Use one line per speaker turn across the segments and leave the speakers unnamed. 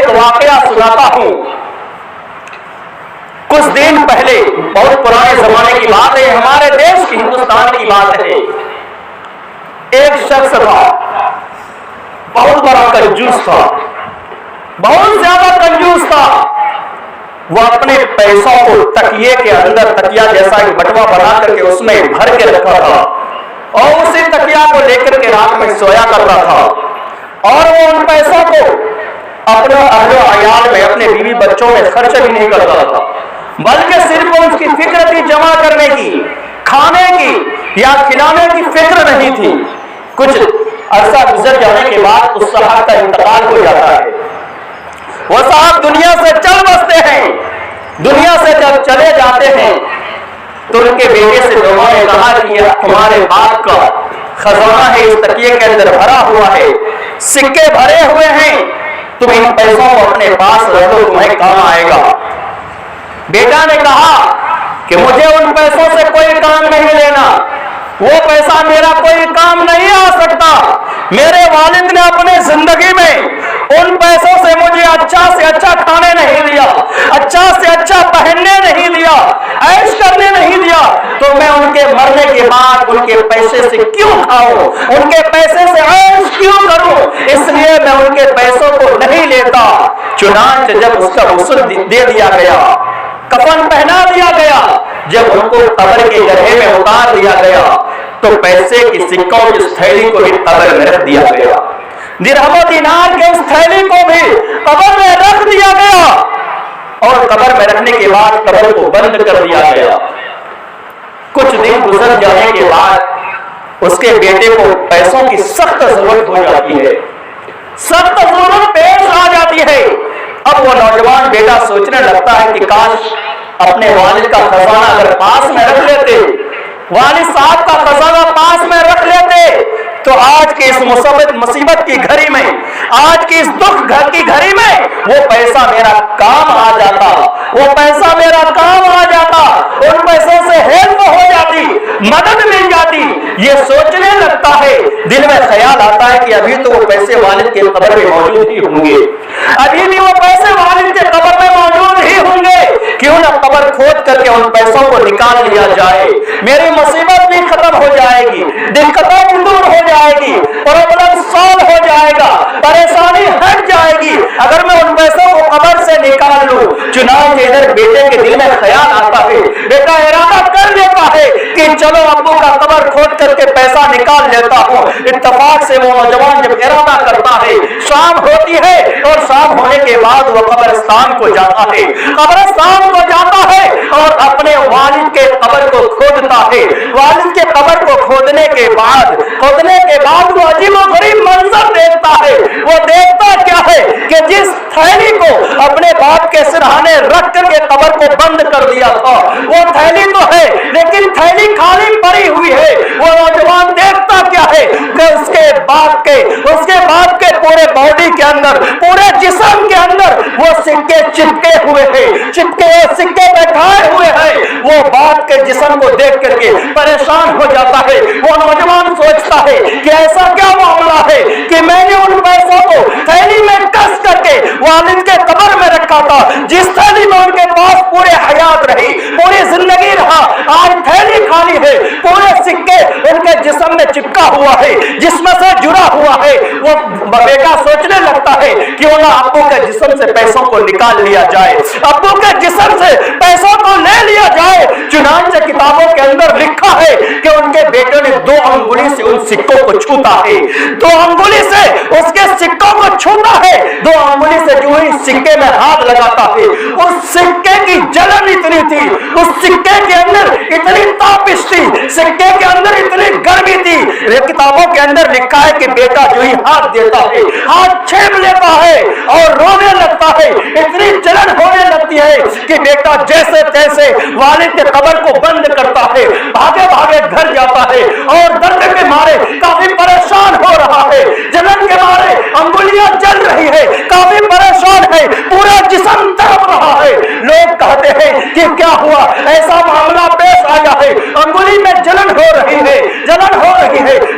एक वाकया सुनाता हूं। कुछ दिन पहले, बहुत पुराने जमाने की बात है, हमारे देश की, हिंदुस्तान की बात है। एक शख्स था, बहुत बड़ा कंजूस था, बहुत ज्यादा कंजूस था। वो अपने पैसों को तकिए के अंदर, तकिया जैसा एक बटवा बना करके उसमें भर के रखा था और उसी तकिया को लेकर के रात में सोया करता था। और वो उन पैसों को अपने अहलो अयाल में, अपने बीवी बच्चों में खर्च भी नहीं करता था, बल्कि सिर्फ उसकी फिक्र थी जमा करने की, खाने की या खिलाने की फिक्र नहीं थी। कुछ अरसा गुजर जाने के बाद उस साहब का इंतकाल हो जाता है। वो साहब दुनिया से चल बसते हैं। दुनिया से जब चले जाते हैं तो उनके बेटे से लोगों ने कहा कि यह तुम्हारे बाप का खजाना है, इस तकिए के अंदर भरा हुआ है, सिक्के भरे हुए हैं, तुम इन पैसों को अपने पास रख लो, तुम्हें काम आएगा। बेटा ने कहा कि मुझे उन पैसों से कोई काम नहीं लेना, वो पैसा मेरा कोई काम नहीं आ सकता। मेरे वालिद ने अपने जिंदगी में उन पैसों से मुझे अच्छा से अच्छा खाने नहीं दिया, अच्छा से अच्छा पहनने नहीं दिया, ऐश करने नहीं दिया, तो मैं उनके मरने के बाद उनके पैसे से क्यों खाऊं, उनके पैसे से ऐश क्यों करूं, इसलिए मैं उनके पैसों को नहीं लेता। चुनांचे जब उसका वसूल दे दिया गया, कफन पहना दिया गया, जब उनको कब्र के गड्ढे में उतार दिया गया तो पैसे की सिक्कों की उस थैली को भी कब्र में रख दिया गया, दिरहम दीनार के उस थैली को भी कब्र में रख दिया गया और कब्र में रखने के बाद कब्र को बंद कर दिया गया। कुछ दिन गुजर जाने के बाद उसके बेटे को पैसों की सख्त जरूरत हो जाती है, सख्त जरूरत पेश आ जाती है। अब वो नौजवान बेटा सोचने लगता है कि काश अपने वालिद का खजाना अगर पास में रख लेते, वालिद साहब का खजाना पास में रख लेते, तो आज की इस मुसीबत की घड़ी में, आज की इस दुख घर की घड़ी में वो पैसा मेरा काम आ जाता, वो पैसा मेरा काम आ जाता, उन पैसों से हेल्प हो जाती, मदद मिल जाती। ये सोचने लगता है, दिल में ख्याल आता है कि अभी तो वो पैसे वालिद के कब्र में मौजूद ही होंगे, अभी भी वो पैसे वालिद के कब्र में मौजूद ही होंगे, क्यों ना कब्र खोद करके उन पैसों को निकाल लिया जाए, मेरी मुसीबत भी खत्म हो जाएगी, दिक्कतों भी दूर हो जाएगी, प्रॉब्लम सॉल्व हो जाएगा, परेशानी हट जाएगी अगर मैं उन पैसों को कब्र से निकाल लूं। चुनांचे इधर बेटे के दिल में ख्याल आता है, बेटा इरादा कर लेता है कि चलो अब्बू का कब्र खोद करके पैसा निकाल लेता हूं। इत्तेफाक से वो नौजवान जब इरादा करता है, शाम होती है और शाम होने के बाद वो कब्रिस्तान को जाता है, कब्रिस्तान को जाता है और अपने वालिद के कब्र को खोदता है। वालिद के कब्र को खोदने के बाद वो अजीबोगरीब मंजर देखता है। वो देखता क्या है कि जिस थैली को अपने बाप के सिरहाने रख करके कब्र को बंद कर दिया था, वो थैली तो है लेकिन थैली खाली पड़ी हुई है। वो नौजवान देखता क्या है कि उसके बाप के पूरे बॉडी के अंदर, पूरे जिस्म के अंदर वो सिक्के चिपके हुए हैं, सिक्के बैठाए हुए हैं। वो बाप के जिस्म को देख करके परेशान हो जाता है। वो नौजवान सोचता है कि ऐसा क्या मामला है कि मैंने उन पैसों को थैली में कस करके वालिद के कब्र में रखा था, जिस थैली में उनके पास पूरे हयात रही, पूरी जिंदगी रहा, आज थैली खाली है, पूरे सिक्के उनके जिस्म में चिपका हुआ है, जिस्म से जुड़ा हुआ है। वो बेटा सोचने लगता है क्यों ना अब्बू के जिस्म से पैसों को निकाल लिया जाए, अब्बू के जिस्म से पैसों को ले लिया जाए। चुनांचे किताबों के अंदर लिखा है कि उनके बेटे ने 2 अंगुली से उन सिक्कों को छूता है, 2 अंगुली से उसके सिक्कों को छूता है, 2 अंगुली से जो ही सिक्के में हाथ लगाता है, उस सिक्के की जलन इतनी थी, उस सिक्के के अंदर इतनी तापिश थी, सिक्के के अंदर इतनी गर्मी थी। किताबों के अंदर लिखा है कि बेटा जो ही हाथ देता है, हाथ छेड़ लेता है और रोने लगता है, इतनी जलन होने लगती है कि बेटा जैसे तैसे वालिद के कब्र को बंद करता है, भागे भागे घर जाता है और दर्द के मारे काफी परेशान हो रहा है, जलन के मारे अंगुलियां जल रही है, काफी परेशान है, पूरा जिस्म तड़प रहा है। लोग कहते हैं कि क्या हुआ, ऐसा मामला पेश आया है, अंगुली में जलन हो रही है।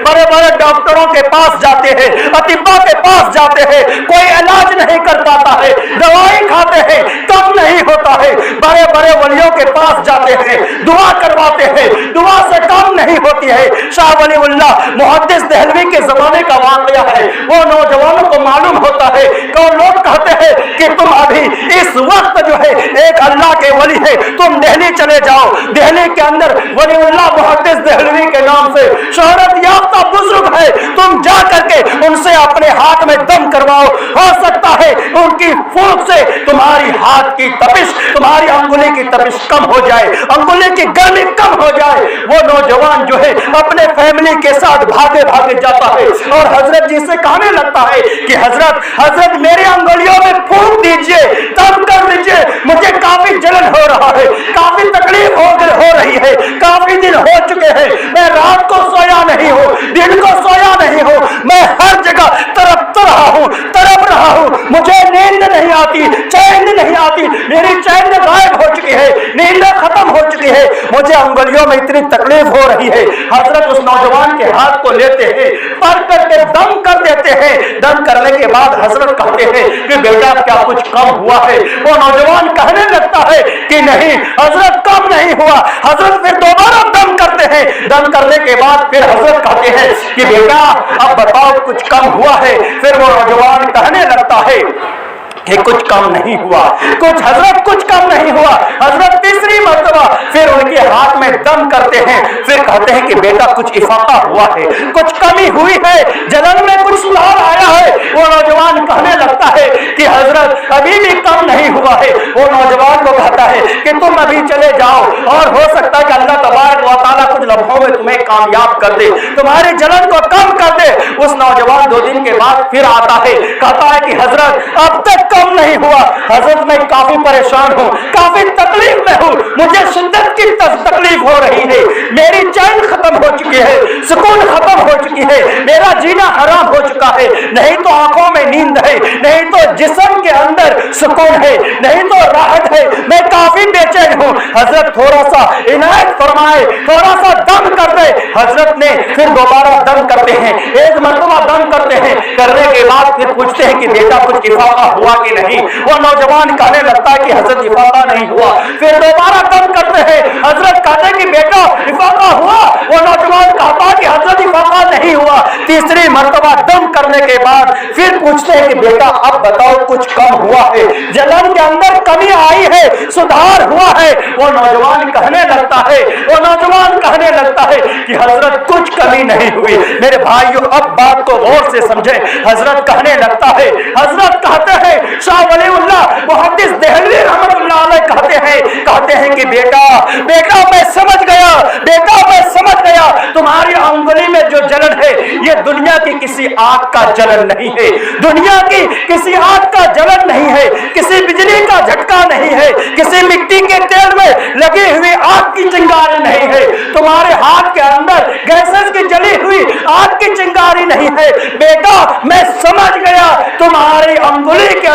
बड़े बड़े डॉक्टरों के पास जाते हैं, अतिब्बा के पास जाते हैं, कोई इलाज नहीं कर पाता है। करवाते हैं, दुआ करवाते हैं, दुआ से काम नहीं होती है। शाह वली उल्लाह मुहद्दिस देहलवी के जमाने का वाकया है। वो नौजवानों को मालूम होता है कि लोग कहते हैं कि तुम अभी इस वक्त जो है एक अल्लाह के वली है, तुम दिल्ली चले जाओ। दिल्ली के अंदर वलीउल्लाह मुहद्दिस देहलवी के नाम से शोहरत याफ्ता बुजुर्ग है, तुम जा करके उनसे अपने हाथ में दम करवाओ। हो सकता है उनकी फूंक से तुम्हारी हाथ की तपिश, तुम्हारी अंगुली की तपिश कम हो जाए, अंगुली की गर्मी कम हो जाए। वो नौजवान जो है अपने फैमिली के साथ भागे भागे जाता है और हजरत जी से कहने लगता है कि हजरत मेरी अंगुलियों में फूंक दीजिए, दम कर दीजिए, मुझे काफी जलन हो रहा है, काफी तकलीफ हो रही है, काफी दिन हो चुके हैं, मैं रात को सोया नहीं हूँ, दिन को सोया नहीं हूँ, मैं हर जगह तड़प रहा हूँ, मुझे नींद नहीं आती, चैन नहीं आती, मेरी चैन गायब हो चुकी है, नींद खत्म हो चुकी है, मुझे अंगुलियों में इतनी तकलीफ हो रही है। हजरत उस नौजवान के हाथ को लेते हैं, पर करके दम कर देते हैं। दम करने के बाद हजरत कहते हैं कि बेटा क्या कुछ कम हुआ है? वो नौजवान कहने लगता है कि नहीं हजरत कम नहीं हुआ। हजरत फिर दोबारा दम करते हैं, दम करने के बाद फिर हजरत कहते हैं कि बेटा अब बताओ कुछ कम हुआ है? फिर वो नौजवान कहने लगता है कि कुछ कम नहीं हुआ, हजरत कुछ कम नहीं हुआ। हजरत तीसरी मर्तबा फिर उनके हाथ में दम करते हैं, फिर कहते हैं कि बेटा कुछ इफाका हुआ है, कुछ कमी हुई है, जलन में कुछ सुधार आया है। वो नौजवान कहने लगता है कि हजरत अभी भी कम नहीं हुआ है। वो नौजवान को कहता है कि तुम अभी चले जाओ और हो सकता है कि अल्लाह तबारक व तआला कुछ लम्हों में तुम्हें कामयाब कर दे, तुम्हारी जलन को कम कर दे। उस नौजवान 2 दिन के बाद फिर आता है, कहता है कि हजरत अब तक कम नहीं हुआ, हजरत मैं काफी परेशान हूँ, काफी तकलीफ में हूँ, मुझे शिद्दत की तकलीफ हो रही है, मेरी चैन खत्म हो चुकी है, सुकून खत्म हो चुकी है, मेरा जीना हराम हो चुका है, नहीं तो आंखों में नींद है, नहीं तो जिस्म के अंदर सुकून है, नहीं तो राहत है, मैं काफी बेचैन हूँ। हजरत थोड़ा सा इनायत फरमाए, थोड़ा सा दम कर दे। हजरत ने फिर दोबारा दम करते हैं, एक मरतबा दम करते हैं, करने के बाद फिर पूछते हैं कि बेटा कुछ इफाका हुआ कि नहीं? वो नौजवान कहने लगता है कि हजरत इफाका नहीं हुआ। फिर दोबारा दम करते हैं, हजरत कहते हैं कि बेटा इफाका हुआ? वो नौजवान कहता है कि हजरत इफाका नहीं हुआ। तीसरी मर्तबा दम करने के बाद फिर पूछते हैं कि बेटा अब बताओ कुछ कम हुआ है, जलन के अंदर कमी आई है, सुधार हुआ है? वो नौजवान कहने लगता है कि हजरत कुछ कमी नहीं हुई। मेरे भाइयों अब बात को गौर से समझें। हजरत कहने लगता है, हजरत कहते हैं, शाह वलीउल्लाह मुहद्दिस देहलवी रहमतुल्लाह अलैह कहते हैं कि बेटा मैं समझ गया, तुम्हारी अंगुली में जो जलन है ये दुनिया की किसी आग का जलन नहीं है, दुनिया की किसी आग का जलन नहीं है, किसी बिजली का झटका नहीं है, किसी मिट्टी के तेल में लगी हुई आग की चिंगारी नहीं है, तुम्हारे हाथ के अंदर गैसेस की जली हुई आग की चिंगारी नहीं है। बेटा मैं समझ गया, तुम्हारी अंगुली के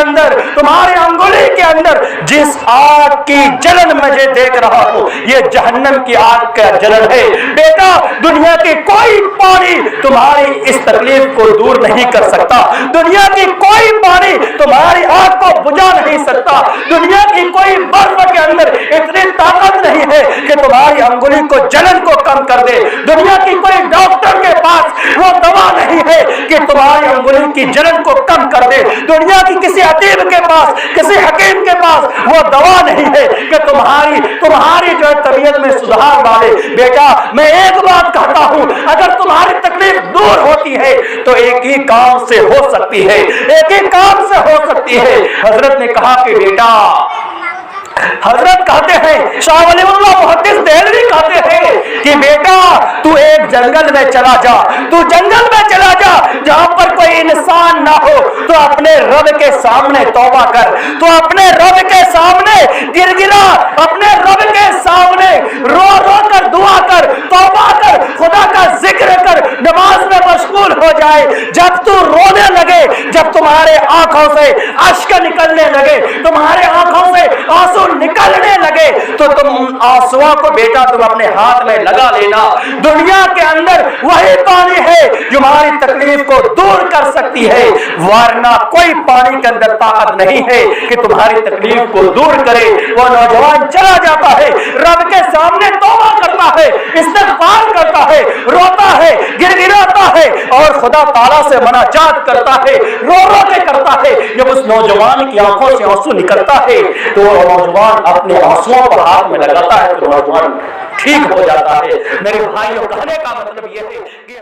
अंदर जिस आग की जलन मुझे देख रहा हूं ये जहन्नम की आग का जलन है। बेटा दुनिया की कोई पानी तुम्हारी इस तकलीफ को दूर नहीं कर सकता, दुनिया की कोई पानी तुम्हारी आग को बुझा नहीं सकता, दुनिया की कोई बर्फ के अंदर इतनी ताकत नहीं है कि तुम्हारी अंगुली को जलन को कम कर दे, दुनिया की कोई डॉक्टर के पास वो दवा नहीं है कि तुम्हारी अंगुली की जलन को कम कर दे, दुनिया की किसी अतीब के पास, किसी हकीम के पास वो दवा नहीं है कि तुम्हारी जो तबीयत में सुधार डाले। बेटा मैं एक बात कहता हूं, अगर तुम्हारी तकलीफ दूर होती है तो एक ही काम से हो सकती है, हजरत ने कहा कि बेटा, हजरत कहते हैं, शाह वलीउल्लाह मुहद्दिस देहलवी कहते हैं कि बेटा तू एक जंगल में चला जा, जहां पर कोई इंसान ना हो, तो अपने रब के सामने तौबा कर, तो अपने रब के सामने गिरगिरा, अपने रब के सामने रो कर दुआ कर, तौबा कर, खुदा का जिक्र कर, नमाज में मशगूल हो जाए। जब तू रोने लगे, जब तुम्हारे आंखों से अश्क निकलने लगे, तुम्हारे आंखों से आंसू निकलने लगे तो तुम उन आंसुओं को बेटा तुम अपने हाथ में लगा लेना। दुनिया के अंदर वही पानी है जो हमारी तकलीफ को दूर कर सकती है, वरना कोई पानी के अंदर ताकत नहीं है कि तुम्हारी तकलीफ को दूर करे। वो नौजवान चला जाता है, रब के सामने तौबा करता है, इस्तिग़फ़ार करता है, रोता है, गिड़गिड़ाता है और खुदा ताला से मुनाजात करता है, रो रो के करता है। जब उस नौजवान की आंखों से आंसू निकलता है तो नौजवान अपने आंसुओं को हाथ में लगाता है तो नौजवान ठीक हो जाता है। मेरे भाइयों, कहने का मतलब यह है कि